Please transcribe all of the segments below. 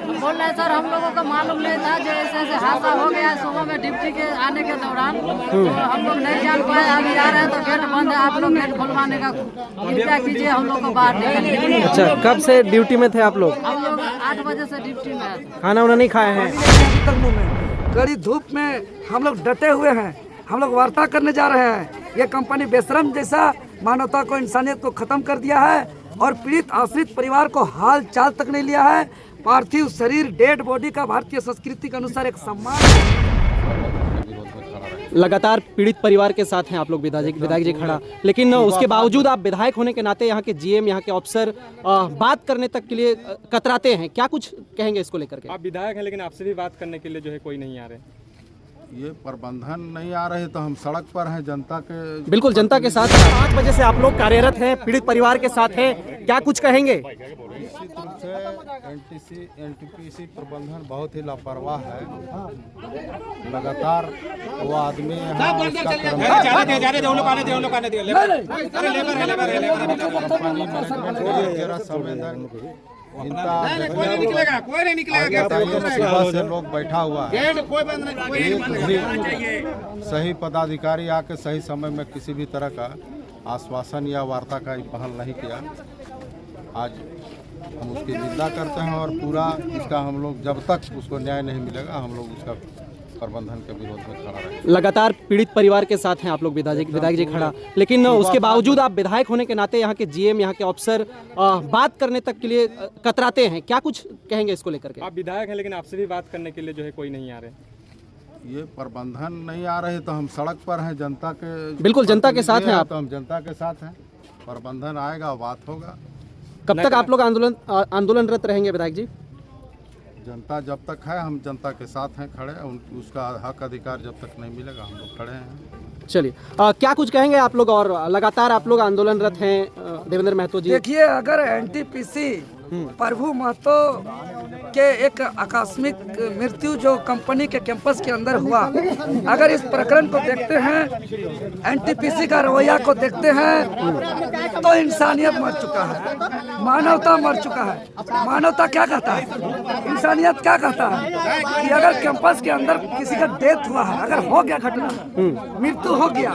बोल रहे सर हम लोगों को मालूम नहीं था जो ऐसे ऐसे हादसा हो गया सुबह में ड्यूटी के आने के दौरान, तो हम लोग नहीं जान पाए। अभी आ रहे हैं तो गेट बंद है, आप लोग गेट खुलवाने का कृपया कीजिए, हम लोग को बाहर निकलिए। अच्छा, कब से ड्यूटी में थे आप लोग? हम लोग 8 बजे से ड्यूटी में आए थे। खाना वाना नहीं खाए हैं? कड़ी धूप में हम लोग डटे हुए हैं, हम लोग वार्ता करने जा रहे हैं। ये कंपनी बेशरम जैसा मानवता को, इंसानियत को खत्म कर दिया है और पीड़ित आश्रित परिवार को हाल चाल तक नहीं लिया है। पार्थिव शरीर, डेड बॉडी का भारतीय संस्कृति के अनुसार एक सम्मान। लगातार पीड़ित परिवार के साथ हैं आप लोग, विधायक जी खड़ा, लेकिन उसके बावजूद आप विधायक होने के नाते यहाँ के जीएम, यहाँ के अफसर बात करने तक के लिए कतराते हैं। क्या कुछ कहेंगे इसको लेकर के? आप विधायक हैं लेकिन आपसे भी बात करने के लिए जो है कोई नहीं आ रहे। ये प्रबंधन नहीं आ रहे तो हम सड़क पर हैं, जनता के बिल्कुल जनता के साथ 5 बजे से आप लोग कार्यरत हैं, पीड़ित परिवार के साथ हैं, क्या कुछ कहेंगे? निश्चित रूप से एनटीपीसी प्रबंधन बहुत ही लापरवाह है। लगातार वो आदमी सुबह से लोग बैठा हुआ है, सही पदाधिकारी आके सही समय में किसी भी तरह का आश्वासन या वार्ता का पहल नहीं किया। आज हम उसकी निंदा करते हैं और पूरा इसका हम लोग जब तक उसको न्याय नहीं मिलेगा हम लोग उसका प्रबंधन के विरोध में खड़ा रहेंगे। लगातार पीड़ित परिवार के साथ हैं आप लोग, विधायक जी खड़ा, लेकिन उसके बावजूद आप विधायक होने के नाते यहाँ के जीएम, यहाँ के अफसर बात करने तक के लिए कतराते हैं। क्या कुछ कहेंगे इसको लेकर के? आप विधायक हैं लेकिन आपसे भी बात करने के लिए जो है कोई नहीं आ रहे। ये प्रबंधन नहीं आ रहे तो हम सड़क पर हैं, जनता के बिल्कुल जनता के साथ हैं आप। तो हम जनता के साथ हैं, प्रबंधन आएगा बात होगा। कब तक आप लोग आंदोलनरत रहेंगे विधायक जी? जनता जब तक है हम जनता के साथ हैं खड़े, उसका हक अधिकार जब तक नहीं मिलेगा हम लोग खड़े हैं। चलिए, क्या कुछ कहेंगे आप लोग? और लगातार आप लोग आंदोलनरत हैं, देवेंद्र महतो जी। देखिए, अगर एनटीपीसी प्रभु महतो के एक आकस्मिक मृत्यु जो कंपनी के कैंपस के अंदर हुआ, अगर इस प्रकरण को देखते हैं, एनटीपीसी का रवैया को देखते हैं, तो इंसानियत मर चुका है, मानवता मर चुका है। मानवता क्या कहता है, इंसानियत क्या कहता है कि अगर कैंपस के अंदर किसी का डेथ हुआ है, अगर हो गया घटना, मृत्यु हो गया,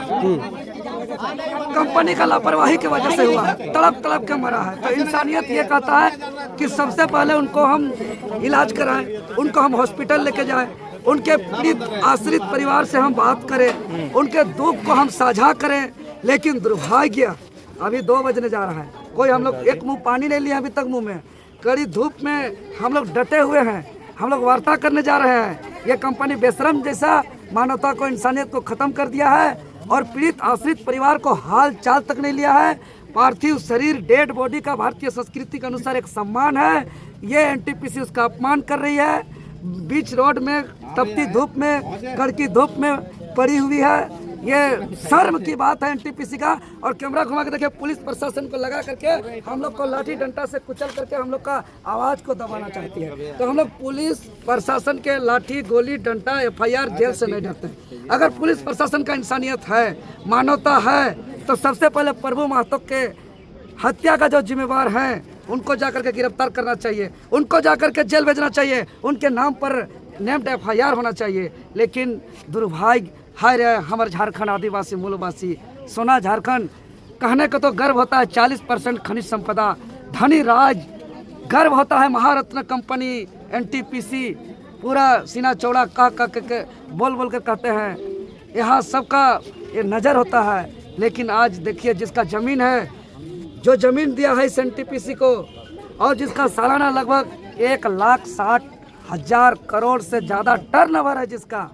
कंपनी का लापरवाही की वजह से हुआ है, तड़प तड़प के मरा है, तो इंसानियत ये कहता है कि सबसे पहले उनको हम इलाज कराएं, उनको हम हॉस्पिटल लेके जाएं, उनके पीड़ित आश्रित परिवार से हम बात करें, उनके दुख को हम साझा करें। लेकिन दुर्भाग्य, अभी 2 बजने जा रहा है, कोई हम लोग एक मुंह पानी ले लिया अभी तक मुंह में। कड़ी धूप में हम लोग डटे हुए हैं, हम लोग वार्ता करने जा रहे हैं। ये कंपनी बेशरम जैसा मानवता को, इंसानियत को खत्म कर दिया है और पीड़ित आश्रित परिवार को हाल चाल तक नहीं लिया है। पार्थिव शरीर, डेड बॉडी का भारतीय संस्कृति के अनुसार एक सम्मान है। ये एनटीपीसी उसका अपमान कर रही है, बीच रोड में तपती धूप में, कड़की धूप में पड़ी हुई है। ये शर्म की बात है एनटीपीसी का। और कैमरा घुमा के देखिए, पुलिस प्रशासन को लगा करके हम लोग को लाठी डंडा से कुचल करके हम लोग का आवाज को दबाना चाहती है। तो हम लोग पुलिस प्रशासन के लाठी, गोली, डंडा, एफआईआर, जेल से नहीं डरते। अगर पुलिस प्रशासन का इंसानियत है, मानवता है, तो सबसे पहले प्रभु महतो के हत्या का जो जिम्मेवार हैं उनको जाकर के गिरफ्तार करना चाहिए, उनको जाकर के जेल भेजना चाहिए, उनके नाम पर नेम्ड एफआईआर होना चाहिए। लेकिन दुर्भाग्य, हाय रे हमारे झारखंड आदिवासी मूलवासी, सोना झारखंड कहने को तो गर्व होता है, 40% खनिज संपदा, धनी राज, गर्व होता है महारत्न कंपनी एनटीपीसी, पूरा सीना चौड़ा कह के बोल बोल कर कहते हैं, यहाँ सबका ये नज़र होता है। लेकिन आज देखिए, जिसका ज़मीन है, जो ज़मीन दिया है इस एनटीपीसी को, और जिसका सालाना लगभग 1,60,000 करोड़ से ज़्यादा टर्नओवर है जिसका,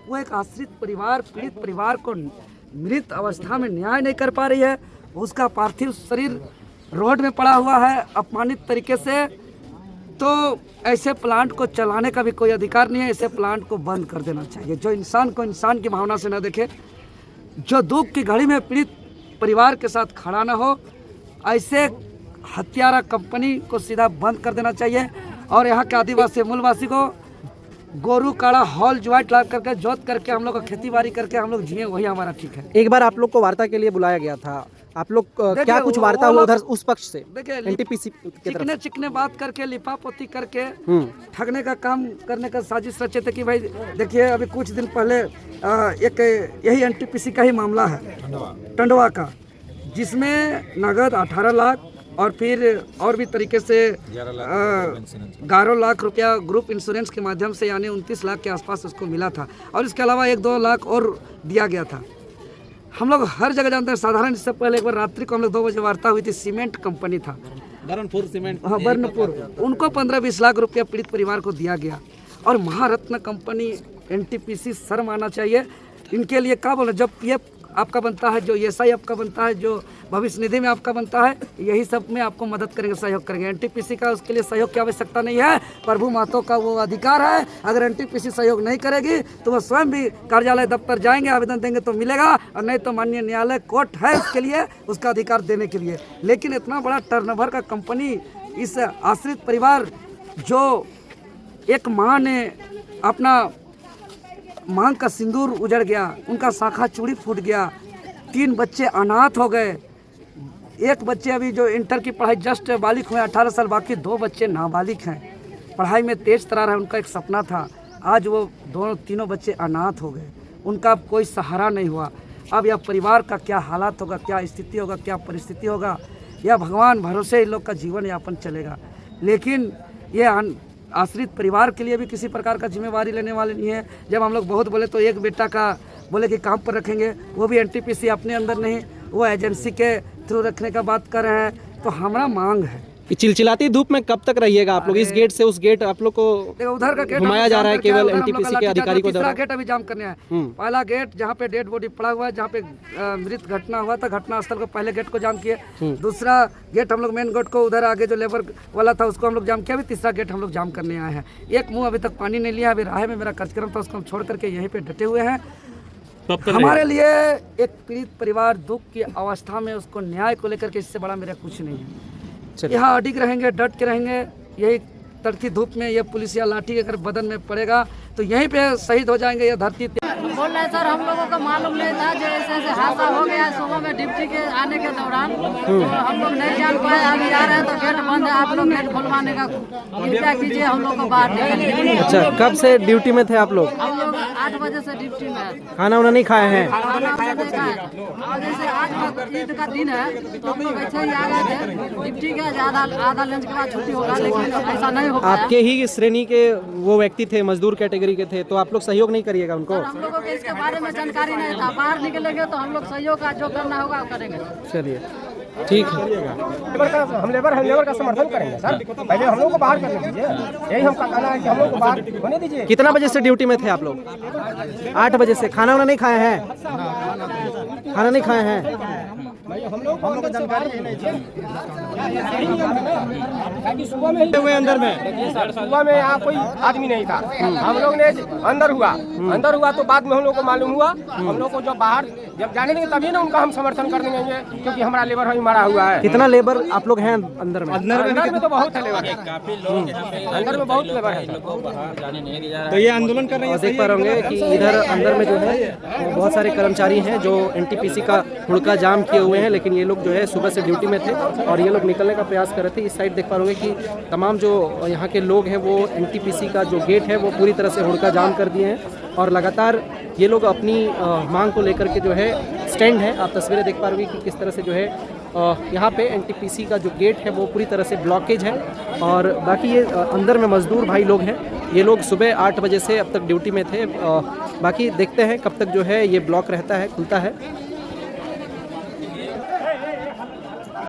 वो एक आश्रित परिवार, पीड़ित परिवार को मृत अवस्था में न्याय नहीं कर पा रही है। उसका पार्थिव शरीर रोड में पड़ा हुआ है अपमानित तरीके से। तो ऐसे प्लांट को चलाने का भी कोई अधिकार नहीं है, ऐसे प्लांट को बंद कर देना चाहिए। जो इंसान को इंसान की भावना से न देखे, जो दुख की घड़ी में पीड़ित परिवार के साथ खड़ा ना हो, ऐसे हत्यारा कंपनी को सीधा बंद कर देना चाहिए। और यहाँ के आदिवासी मूलवासी को गोरू काड़ा हॉल ज्वाइंट ला करके जोत करके हम लोग खेती बाड़ी करके हम लोग जिए, वही हमारा ठीक है। एक बार आप लोग को वार्ता के लिए बुलाया गया था, आप लोग क्या देखिए, कुछ वो वार्ता हुआ लोग- उधर उस पक्ष से देखिए, एनटीपीसी की तरफ चिकने चिकने बात करके लिपापोती करके ठगने का काम करने का साजिश रचे थे कि भाई देखिए अभी कुछ दिन पहले एक यही एनटीपीसी का ही मामला है टंडवा का, जिसमें नगद 18 लाख और फिर और भी तरीके से 11 लाख रुपया ग्रुप इंश्योरेंस के माध्यम से यानी 29 लाख के आसपास उसको मिला था और इसके अलावा 1-2 लाख और दिया गया था। हम लोग हर जगह जानते हैं, साधारण इससे पहले एक बार रात्रि को हम लोग 2 बजे वार्ता हुई थी, सीमेंट कंपनी था बरनपुर सीमेंट, हाँ बर्नपुर, उनको 15-20 लाख रुपया पीड़ित परिवार को दिया गया। और महारत्न कंपनी एनटीपीसी शर्म आना चाहिए इनके लिए। क्या बोले, जब ये आपका बनता है, जो एसआई आपका बनता है, जो भविष्य निधि में आपका बनता है, यही सब में आपको मदद करेंगे, सहयोग करेंगे। एनटीपीसी का उसके लिए सहयोग की आवश्यकता नहीं है, प्रभु मातो का वो अधिकार है। अगर एनटीपीसी सहयोग नहीं करेगी तो वो स्वयं भी कार्यालय दफ्तर जाएंगे, आवेदन देंगे तो मिलेगा, और नहीं तो माननीय न्यायालय कोर्ट है उसके लिए, उसका अधिकार देने के लिए। लेकिन इतना बड़ा टर्नओवर का कंपनी, इस आश्रित परिवार जो एक माँ ने अपना मांग का सिंदूर उजड़ गया, उनका शाखा चूड़ी फूट गया, 3 बच्चे अनाथ हो गए, एक बच्चे अभी जो इंटर की पढ़ाई जस्ट बालिग हुए 18 साल, बाकी 2 बच्चे नाबालिग हैं, पढ़ाई में तेज तरार है, उनका एक सपना था, आज वो तीनों बच्चे अनाथ हो गए, उनका कोई सहारा नहीं हुआ। अब यह परिवार का क्या हालात होगा, क्या स्थिति होगा, क्या परिस्थिति होगा, यह भगवान भरोसे इन लोग का जीवन यापन चलेगा। लेकिन ये आश्रित परिवार के लिए भी किसी प्रकार का जिम्मेवारी लेने वाले नहीं है। जब हम लोग बहुत बोले तो एक बेटा का बोले कि काम पर रखेंगे, वो भी एनटीपीसी अपने अंदर नहीं, वो एजेंसी के थ्रू रखने का बात कर रहे हैं। तो हमारा मांग है कि चिलचिलाती धूप में कब तक रहिएगा आप लोग? इस गेट से उस गेट आप लोग को उधर का गेट घुमाया जा रहा है केवल एनटीपीसी के अधिकारी को। तीसरा गेट अभी जाम करने है। पहला गेट जहाँ पे डेड बॉडी पड़ा हुआ है, जहाँ पे मृत घटना हुआ था, घटना स्थल को पहले गेट को जाम किए। दूसरा गेट हम लोग मेन गेट को उधर आगे जो लेबर वाला था उसको हम लोग जाम किया। अभी तीसरा गेट हम लोग जाम करने आए हैं। एक मुँह अभी तक पानी नहीं लिया, अभी राह में मेरा कार्यक्रम था, उसको हम छोड़ करके यहीं पे डटे हुए हैं। हमारे लिए एक पीड़ित परिवार दुख की अवस्था में, उसको न्याय को लेकर के इससे बड़ा मेरा कुछ नहीं है। यहाँ अडिग रहेंगे, डट के रहेंगे। यही तड़की धूप में ये पुलिस या लाठी अगर बदन में पड़ेगा तो यहीं पे शहीद हो जाएंगे। ये धरती बोल रहे सर, हम लोगों को मालूम नहीं था, जो ऐसे ऐसे हादसा हो गया सुबह में ड्यूटी के आने के दौरान, तो हम लोग नहीं जान पाए। अभी आ रहे हैं तो गेट बंद है, आप लोग गेट खुलवाने का कृपया कीजिए, हम लोग को बाहर निकलिए। अच्छा, कब से ड्यूटी में थे आप लोग? हम लोग 8 बजे से ड्यूटी में है। खाना वाना नहीं खाए हैं? खाना वाना देखा है। और जैसे आज ईद का दिन है तो हम लोग ऐसे ही आ गए थे ड्यूटी के, आधा लंच के बाद छुट्टी होगा, लेकिन ऐसा नहीं हो पाया। आपके ही श्रेणी के वो व्यक्ति थे, मजदूर कैटेगरी के थे, तो आप लोग सहयोग नहीं करिएगा उनको? हम लोगों को इसके बारे में जानकारी नहीं था। बाहर निकलेंगे तो हम लोग सहयोग का जो करना होगा करेंगे। चलिए ठीक है। हम लेबर का समर्थन करेंगे सर। पहले हम लोग को बाहर करने दीजिए, यही हम कहना है कि हम लोग को बाहर होने दीजिए। कितना बजे से ड्यूटी में थे आप लोग? 8 बजे से। खाना वाना नहीं खाए हैं? खाना नहीं खाए हैं? हम लोग को जानकारी नहीं थी। सुबह में ही अंदर में, सुबह में यहाँ कोई आदमी नहीं था। हम लोग ने अंदर हुआ तो बाद में हम लोग को मालूम हुआ। हम लोग को जब बाहर जब जाने देंगे तभी ना उनका हम समर्थन कर देंगे, क्योंकि हमारा लेबर वहीं मरा हुआ है। कितना लेबर आप लोग हैं अंदर में? अंदर में तो बहुत है लेबर, काफी लोग अंदर में बहुत लेबर है। तो ये आंदोलन कर रहे हैं। देख पा रहे होंगे कि इधर अंदर में जो है बहुत सारे कर्मचारी हैं जो एनटीपीसी का हुड़का जाम किए हुए हैं, लेकिन ये लोग जो है सुबह से ड्यूटी में थे और ये लोग निकलने का प्रयास कर रहे थे। इस साइड देख पा रहे होंगे कि तमाम जो यहाँ के लोग हैं वो एनटीपीसी का जो गेट है वो पूरी तरह से हुड़का जाम कर दिए हैं और लगातार ये लोग अपनी मांग को लेकर के जो है स्टैंड है। आप तस्वीरें देख पा रहे होंगे कि किस तरह से जो है यहाँ पे एनटीपीसी का जो गेट है वो पूरी तरह से ब्लॉकेज है। और बाकी ये अंदर में मजदूर भाई लोग हैं, ये लोग सुबह 8 बजे से अब तक ड्यूटी में थे। बाकी देखते हैं कब तक जो है ये ब्लॉक रहता है, खुलता है।